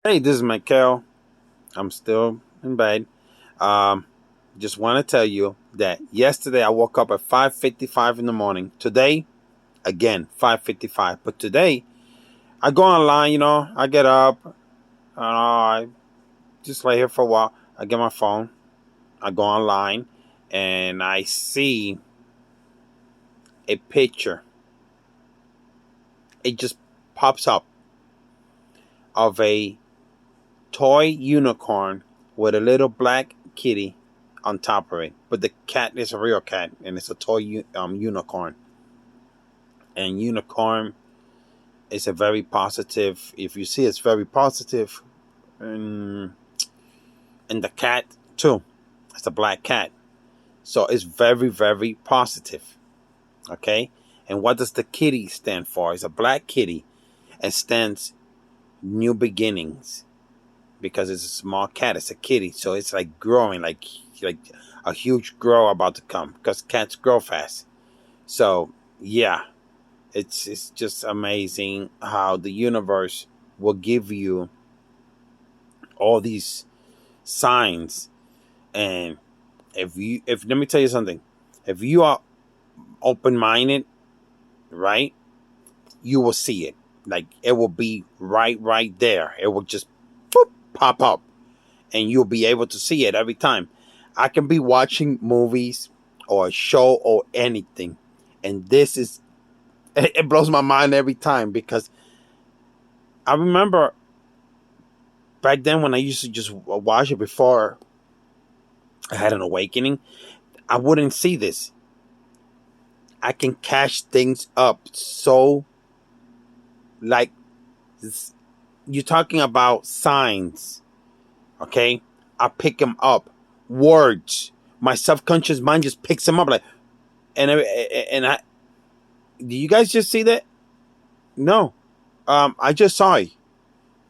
Hey, this is Michael. I'm still in bed. Um, just want to tell you that yesterday I woke up at 5:55 in the morning. Today, again, 5:55. But today, I go online. I get up. I just lay here for a while. I get my phone. I go online, and I see a picture. It just pops up of a toy unicorn with a little black kitty on top of it. But the cat is a real cat, and it's a toy unicorn. And unicorn is a very positive. If you see, it's very positive, and the cat too. It's a black cat, so it's very very positive. Okay, and what does the kitty stand for? It's a black kitty, and stands new beginnings because it's a small cat. It's a kitty, so it's like growing, like a huge grow about to come because cats grow fast. So yeah, it's just amazing how the universe will give you all these signs. And if let me tell you something, if you are open minded, right, you will see it. Like it will be right there. It will just boop, pop up, and you'll be able to see it every time. I can be watching movies or a show or anything, and this is it blows my mind every time because I remember back then when I used to just watch it before I had an awakening. I wouldn't see this. I can catch things up so like you're talking about signs, okay? I pick them up, words. My subconscious mind just picks them up like, and I. Do you guys just see that? No, I just saw it.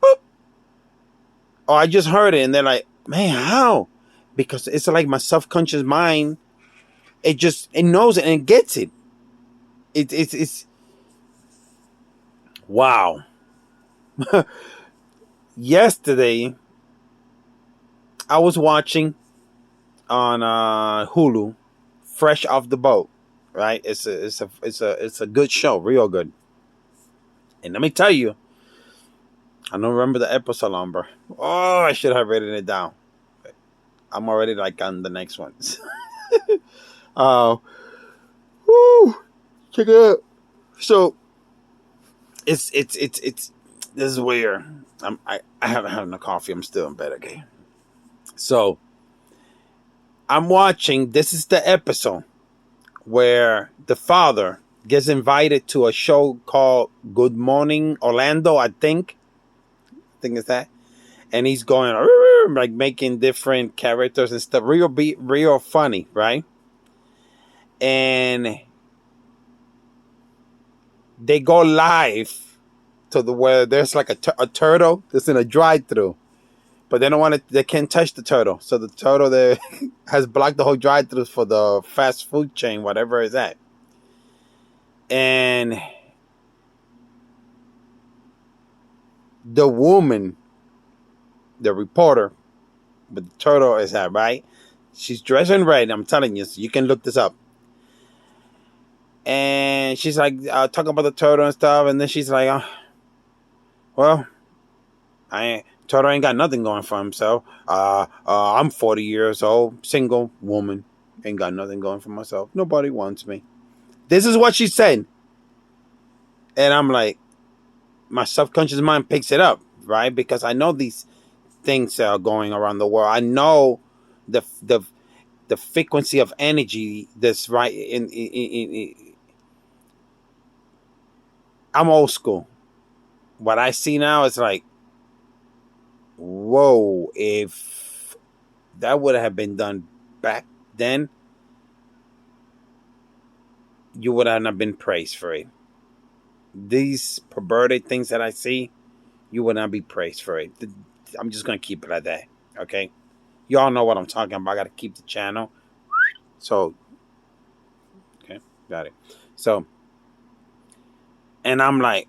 Boop. Or I just heard it, and they're like, man, how? Because it's like my subconscious mind. It knows it and it gets it. It's wow. Yesterday, I was watching on Hulu, Fresh Off the Boat. Right? It's a good show, real good. And let me tell you, I don't remember the episode number. Oh, I should have written it down. I'm already like on the next ones. uh, woo, check it out. So it's this is weird. I haven't had enough coffee. I'm still in bed. Okay. So I'm watching. This is the episode where the father gets invited to a show called Good Morning Orlando. I think it's that, and he's going like making different characters and stuff. Real funny, right? And they go live to the where there's like a turtle that's in a drive-through, but they don't want to. They can't touch the turtle, so the turtle there has blocked the whole drive-through for the fast food chain, whatever is that. And the woman, the reporter, but the turtle is that right. She's dressed in red. I'm telling you, so you can look this up. And she's like talking about the turtle and stuff, and then she's like, "Well, Turtle ain't got nothing going for himself. I'm 40 years old, single woman, ain't got nothing going for myself. Nobody wants me." This is what she said, and I'm like, my subconscious mind picks it up, right? Because I know these things are going around the world. I know the frequency of energy that's right I'm old school. What I see now is like, whoa, if that would have been done back then, you would have not been praised for it. These perverted things that I see, you would not be praised for it. I'm just gonna keep it like that. Okay, y'all know what I'm talking about. I gotta keep the channel. So okay, got it. So and I'm like,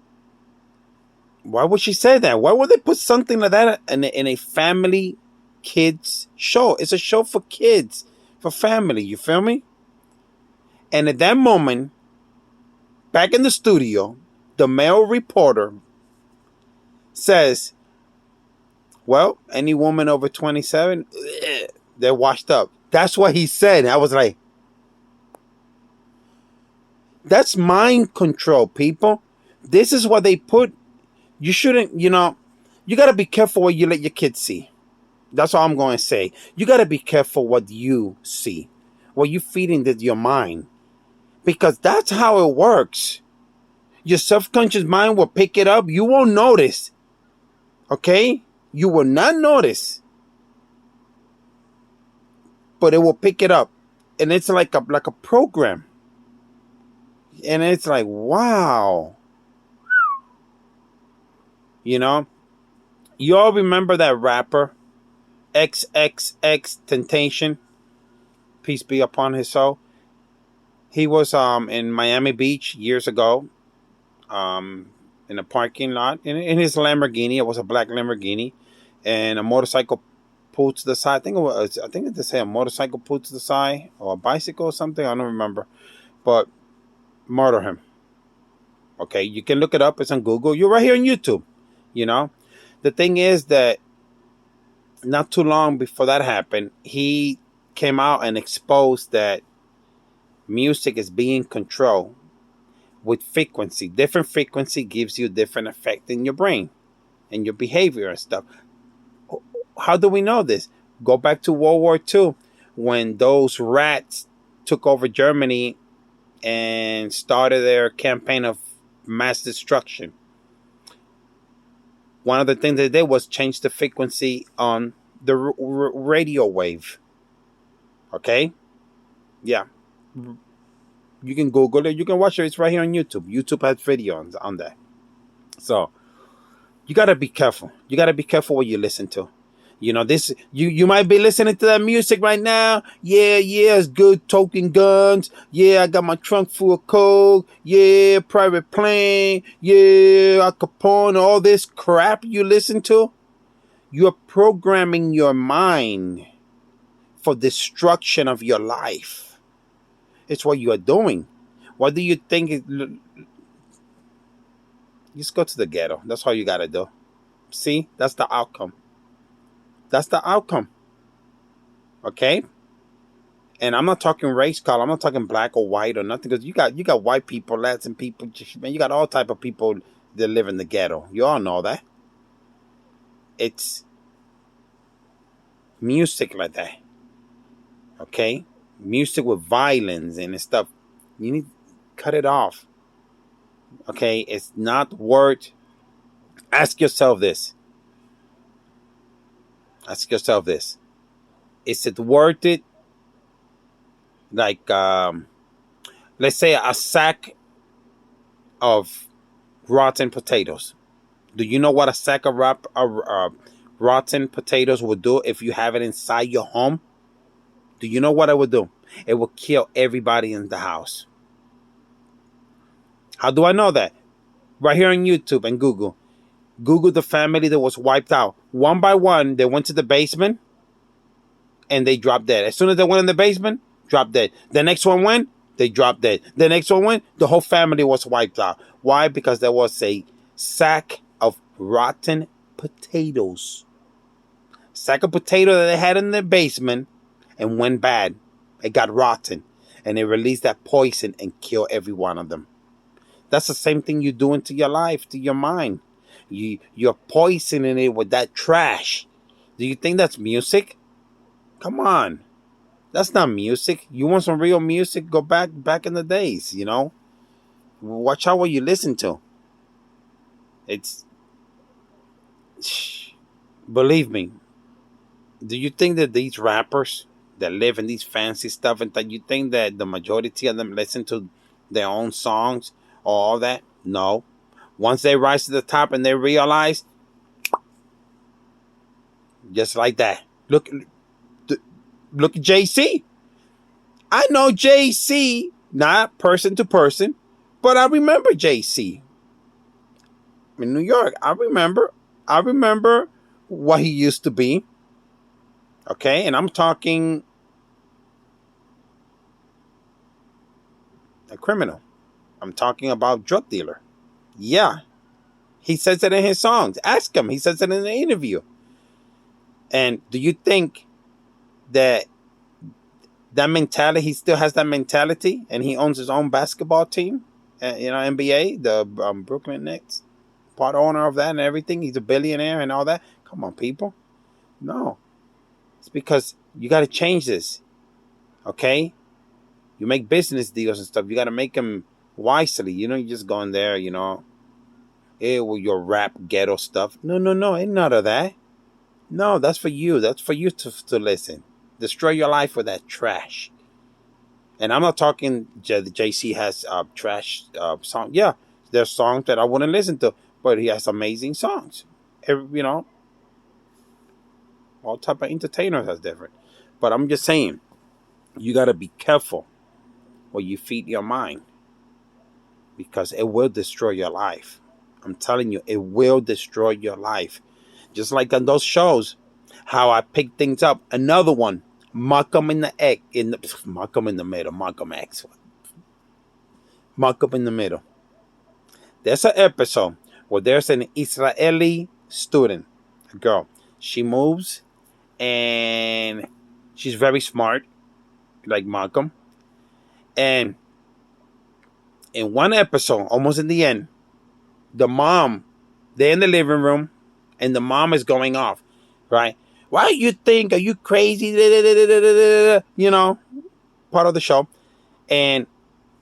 Why would she say that? Why would they put something like that in a family kids show? It's a show for kids, for family. You feel me? And at that moment, back in the studio, the male reporter says, well, any woman over 27, they're washed up. That's what he said. I was like, that's mind control, people. This is what they put. You shouldn't, you got to be careful what you let your kids see. That's all I'm going to say. You got to be careful what you see, what you feed into your mind, because that's how it works. Your subconscious mind will pick it up. You won't notice. Okay? You will not notice. But it will pick it up. And it's like a program. And it's like, wow. You all remember that rapper, XXX Temptation? Peace be upon his soul. He was in Miami Beach years ago. In a parking lot in his Lamborghini. It was a black Lamborghini, and a motorcycle pulled to the side. I think they say a motorcycle pulled to the side, or a bicycle or something. I don't remember, but murder him. Okay, you can look it up. It's on Google. You're right here on YouTube. The thing is that not too long before that happened, he came out and exposed that music is being controlled with frequency. Different frequency gives you different effect in your brain and your behavior and stuff. How do we know this? Go back to World War II, when those rats took over Germany and started their campaign of mass destruction. One of the things they did was change the frequency on the radio wave. Okay? Yeah. You can Google it. You can watch it. It's right here on YouTube. YouTube has videos on that. So you got to be careful. You got to be careful what you listen to. This, you might be listening to that music right now. Yeah, it's good. Token guns. Yeah, I got my trunk full of coke. Yeah, private plane. Yeah, Al Capone. All this crap you listen to. You're programming your mind for destruction of your life. It's what you are doing. What do you think? Just go to the ghetto. That's all you got to do. See? That's the outcome. That's the outcome. Okay? And I'm not talking race color. I'm not talking black or white or nothing. Because you got white people, Latin people. Man, you got all type of people that live in the ghetto. You all know that. It's music like that. Okay? Music with violence and stuff. You need to cut it off. Okay? It's not worth. Ask yourself this. Is it worth it? Like, let's say a sack of rotten potatoes. Do you know what a sack of rotten potatoes would do if you have it inside your home? Do you know what it would do? It will kill everybody in the house. How do I know that? Right here on YouTube and Google. Google the family that was wiped out. One by one, they went to the basement and they dropped dead. As soon as they went in the basement, dropped dead. The next one went, they dropped dead. The next one went, the whole family was wiped out. Why? Because there was a sack of rotten potatoes. Sack of potato that they had in their basement and went bad. It got rotten. And they released that poison and killed every one of them. That's the same thing you're doing to your life, to your mind. You're poisoning it with that trash. Do you think that's music? Come on. That's not music. You want some real music? Go back in the days, Watch out what you listen to. Believe me. Do you think that these rappers that live in these fancy stuff, and that you think that the majority of them listen to their own songs or all that? No. Once they rise to the top and they realize, just like that. Look at JC. I know JC, not person to person, but I remember JC. in New York. I remember. I remember what he used to be. Okay, and I'm talking a criminal. I'm talking about drug dealer. Yeah, he says it in his songs. Ask him. He says it in the interview. And do you think that that mentality, he still has that mentality, and he owns his own basketball team, NBA, the Brooklyn Nets, part owner of that and everything. He's a billionaire and all that. Come on, people. No, it's because you got to change this. Okay, you make business deals and stuff. You got to make them wisely. You just go in there. With your rap ghetto stuff. No, no, no, ain't none of that. No, that's for you. That's for you to listen. Destroy your life with that trash. And I'm not talking JC has trash song. Yeah, there's songs that I wouldn't listen to, but he has amazing songs. All type of entertainers has different. But I'm just saying, you got to be careful what you feed your mind, because it will destroy your life. I'm telling you, it will destroy your life. Just like on those shows, how I pick things up. Another one, Malcolm in the X, Malcolm in the Middle, Malcolm X, Malcolm in the Middle. There's an episode where there's an Israeli student, a girl. She moves and she's very smart, like Malcolm. And in one episode, almost in the end, the mom, they're in the living room and the mom is going off, right? Why you think? Are you crazy? Part of the show. And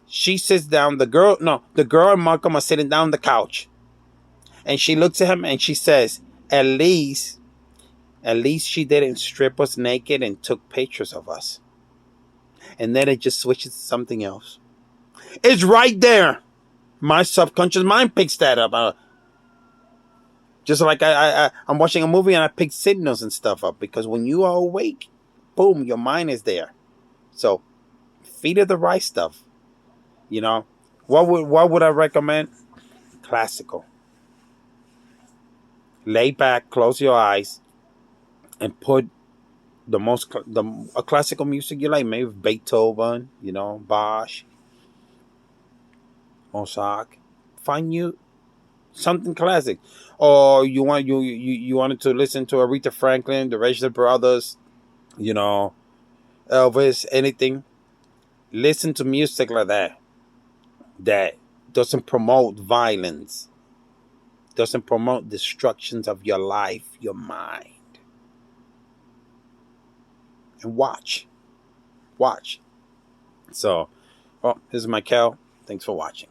she sits down. The girl and Malcolm are sitting down on the couch. And she looks at him and she says, At least she didn't strip us naked and took pictures of us. And then it just switches to something else. It's right there. My subconscious mind picks that up. Just like I'm watching a movie and I pick signals and stuff up, because when you are awake, boom, your mind is there. So feed it the right stuff. What would I recommend? Classical. Lay back, close your eyes, and put a classical music you like. Maybe Beethoven, Bach, Mozart. Find you something classic. Or you wanted to listen to Aretha Franklin, the Register Brothers, Elvis, anything. Listen to music like that doesn't promote violence, doesn't promote destructions of your life, your mind. And watch. So, this is Michael. Thanks for watching.